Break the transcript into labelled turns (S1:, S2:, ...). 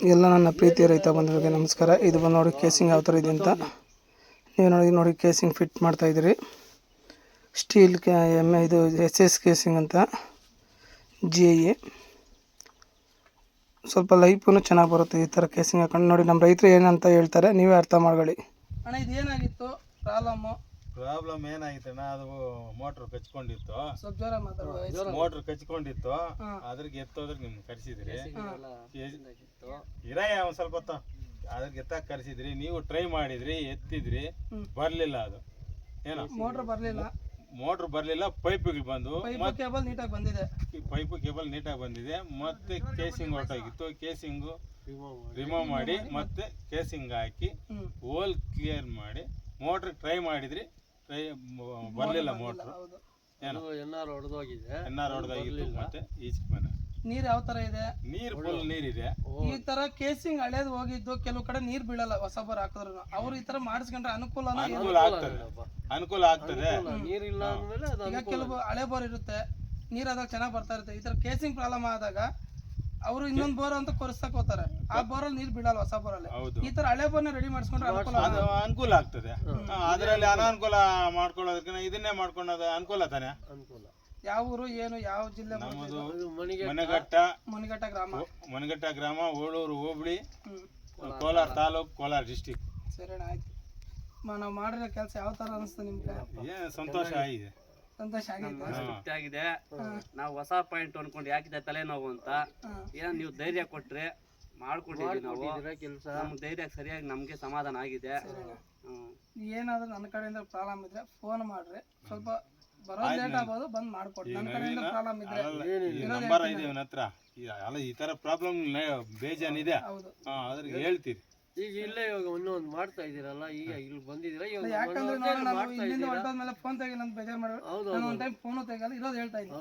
S1: ಎಲ್ಲ ನನ್ನ ಪ್ರೀತಿಯ ರೈತ ಬಂಧುಗಳಿಗೆ ನಮಸ್ಕಾರ. ಇದು ಬಂದು ನೋಡಿ ಕೇಸಿಂಗ್ ಯಾವ ಥರ ಇದೆ ಅಂತ ನೀವು ನೋಡಿ ಕೇಸಿಂಗ್ ಫಿಟ್ ಮಾಡ್ತಾಯಿದ್ದೀರಿ. ಸ್ಟೀಲ್ ಇದು SS ಕೇಸಿಂಗ್ ಅಂತ GIA. ಸ್ವಲ್ಪ ಲೈಫೂ ಚೆನ್ನಾಗಿ ಬರುತ್ತೆ ಈ ಥರ ಕೇಸಿಂಗ್ ಹಾಕೊಂಡು. ನೋಡಿ ನಮ್ಮ ರೈತರು ಏನಂತ ಹೇಳ್ತಾರೆ ನೀವೇ ಅರ್ಥ ಮಾಡ್ಕೊಳ್ಳಿ.
S2: ಅಣ್ಣ ಇದೇನಾಗಿತ್ತು
S3: ಪ್ರಾಬ್ಲಮ್ ಏನಾಗಿತ್ತಣ್ಣ, ಅದು ಮೋಟ್ರ್ ಕಚ್ಕೊಂಡಿತ್ತು.
S2: ಸ್ವಲ್ಪ ಜೋರ ಮಾತಾಡುವ.
S3: ಮೋಟ್ರ್ ಕಚ್ಕೊಂಡಿತ್ತು, ಅದ್ರಿಗೆ ಎತ್ತೋದ್ರಿಗೆ ನಿಮ್ಗೆ ಕರೆಸಿದ್ರಿ. ಇರಯ್ಯ ಒಂದ್ ಸ್ವಲ್ಪ ಹೊತ್ತು ಅದ್ರಿಗೆ ಎತ್ತಾಕ ಕರೆಸಿದ್ರಿ. ನೀವು ಟ್ರೈ ಮಾಡಿದ್ರಿ, ಎತ್ತಿದ್ರಿ, ಬರ್ಲಿಲ್ಲ. ಅದು ಏನೋ ಮೋಟ್ರ್ ಬರ್ಲಿಲ್ಲ, ಪೈಪ್ಗಳು ಬಂದು
S2: ಕೇಬಲ್ ನೀಟಾಗಿ ಬಂದಿದೆ.
S3: ಪೈಪು ಕೇಬಲ್ ನೀಟಾಗಿ ಬಂದಿದೆ. ಮತ್ತೆ ಕೇಸಿಂಗ್ ಹೊರಟೋಗಿತ್ತು. ಕೇಸಿಂಗು ರಿಮೂವ್ ಮಾಡಿ ಮತ್ತೆ ಕೇಸಿಂಗ್ ಹಾಕಿ ಹೋಲ್ ಕ್ಲಿಯರ್ ಮಾಡಿ ಮೋಟ್ರ್ ಟ್ರೈ ಮಾಡಿದ್ರಿ. ಬರ್ಲಿಲ್ಲ ಮೋಟ್ರ್. ಏನೋ ಎನ್ಆರ್ ಹೊಡೆದೋಗಿತ್ತು. ಮತ್ತೆ ಈಚೆ ಮನೆ
S2: ನೀರ್ ಯಾವ ತರ ಇದೆ?
S3: ನೀರ್ ಫುಲ್ ನೀರಿದೆ.
S2: ಈ ತರ ಕೇಸಿಂಗ್ ಹಳೇದು ಹೋಗಿದ್ದು ಕೆಲವು ಕಡೆ ನೀರ್ ಬೀಳಲ್ಲ ಹೊಸ ಬೋರ್ ಹಾಕಿದ್ರು. ಅವ್ರು ಈ ತರ ಮಾಡಿಸ್ಕೊಂಡ್ರೆ
S3: ಅನುಕೂಲ ಆಗ್ತದೆ.
S4: ನೀರಿಲ್ಲ ಅಂದ್ಮೇಲೆ
S2: ಈಗ ಕೆಲವು ಹಳೆ ಬೋರ್ ಇರುತ್ತೆ, ನೀರಾದಾಗ ಚೆನ್ನಾಗಿ ಬರ್ತಾ ಇರುತ್ತೆ. ಈ ತರ ಕೇಸಿಂಗ್ ಪ್ರಾಬ್ಲಮ್ ಆದಾಗ ಅವರು ಇನ್ನೊಂದು ಬೋರ್ ಅಂತ ಕೊರಿಸ್ತಾಕ್ ಹೋಗ್ತಾರೆ. ಆ ಬೋರಲ್ಲಿ ನೀರ್ ಬೀಳಲ್ಲ ಹೊಸ ಬೋರಲ್ಲಿ. ಈ ತರ ಹಳೆ ಬೋರ್ನ ರೆಡಿ ಮಾಡಿಸ್ಕೊಂಡ್ರೆ
S3: ಅನುಕೂಲ ಆಗ್ತದೆ. ಅದ್ರಲ್ಲಿ ಅನಾನುಕೂಲ ಮಾಡ್ಕೊಳ್ಳೋದಕ್ಕಿಂತ ಇದನ್ನೇ ಮಾಡ್ಕೊಳ್ಳೋದು ಅನುಕೂಲ ತಾನೆ.
S2: ಯಾವ ಊರು ಏನು ಯಾವ ಜಿಲ್ಲೆ?
S3: ನಮ್ಮದು ಮನಘಟ್ಟ ಗ್ರಾಮ, ಓಳೂರು ಹೋಬಳಿ, ಕೋಲಾರ ತಾಲೂಕು, ಕೋಲಾರ ಡಿಸ್ಟಿಕ್.
S2: ಸರಿ ಅಣ್ಣ, ಆಯ್ತು. ನಾವು ಮಾಡಿರೋ ಕೆಲಸ ಯಾವ ತರ ಅನಿಸ್ತು ನಿಮ್ಗೆ?
S3: ಸಂತೋಷ ಆಗಿದೆ.
S2: ಸಂತೋಷ
S4: ಆಗಿದೆ. ನಾವು ಹೊಸ ಪಾಯಿಂಟ್ ಅನ್ಕೊಂಡು ಯಾಕಿದೆ ತಲೆನೋವು ಅಂತ ಏನ್ ನೀವು ಧೈರ್ಯ ಕೊಟ್ರೆ ಮಾಡ್ಕೊಂಡಿದ್ದೀವಿ ನಾವು ಕೆಲಸ. ನಮ್ಗೆ ಧೈರ್ಯ ಸರಿಯಾಗಿ ನಮ್ಗೆ ಸಮಾಧಾನ ಆಗಿದೆ.
S2: ಏನಾದ್ರೂ ನನ್ನ ಕಡೆಯಿಂದ ಪ್ರಾಬ್ಲಮ್ ಇದ್ರೆ ಫೋನ್ ಮಾಡ್ರಿ. ಸ್ವಲ್ಪ ಬರೋದು ಲೇಟ್ ಆಗ್ಬೋದು, ಬಂದ್ ಮಾಡ್ಕೊಡ್ರಿ. ನನ್ನ ಕಡೆಯಿಂದ ಪ್ರಾಬ್ಲಮ್ ಇದ್ರೆ
S3: ನಂಬರ್ ಇದೆ ಇವನ ಹತ್ರ. ಈ ತರ ಪ್ರಾಬ್ಲಮ್ ಬೇಜಾನಿದೆ, ಅದ್ರಿಗೆ ಹೇಳ್ತೀರಿ.
S4: ಈಗ ಇಲ್ಲೇ ಇವಾಗ ಇನ್ನೊಂದು ಮಾಡ್ತಾ ಇದೀರಲ್ಲ, ಈಗ ಇಲ್ಲಿ ಬಂದಿದ್ದೀರಾ?
S2: ಯಾಕಂದ್ರೆ ಇಲ್ಲಿಂದ ಹೊರಟೋದ್ಮೇಲೆ ಫೋನ್ ತೆಗಿಲ್ಲ ಅಂತ ಬೇಜಾರು ಮಾಡ್ಬೇಕು. ನಾನು ಒಂದು ಟೈಮ್ ಫೋನು ತೆಗಲ್ಲ, ಇರೋದು ಹೇಳ್ತಾ ಇದ್ದೀನಿ.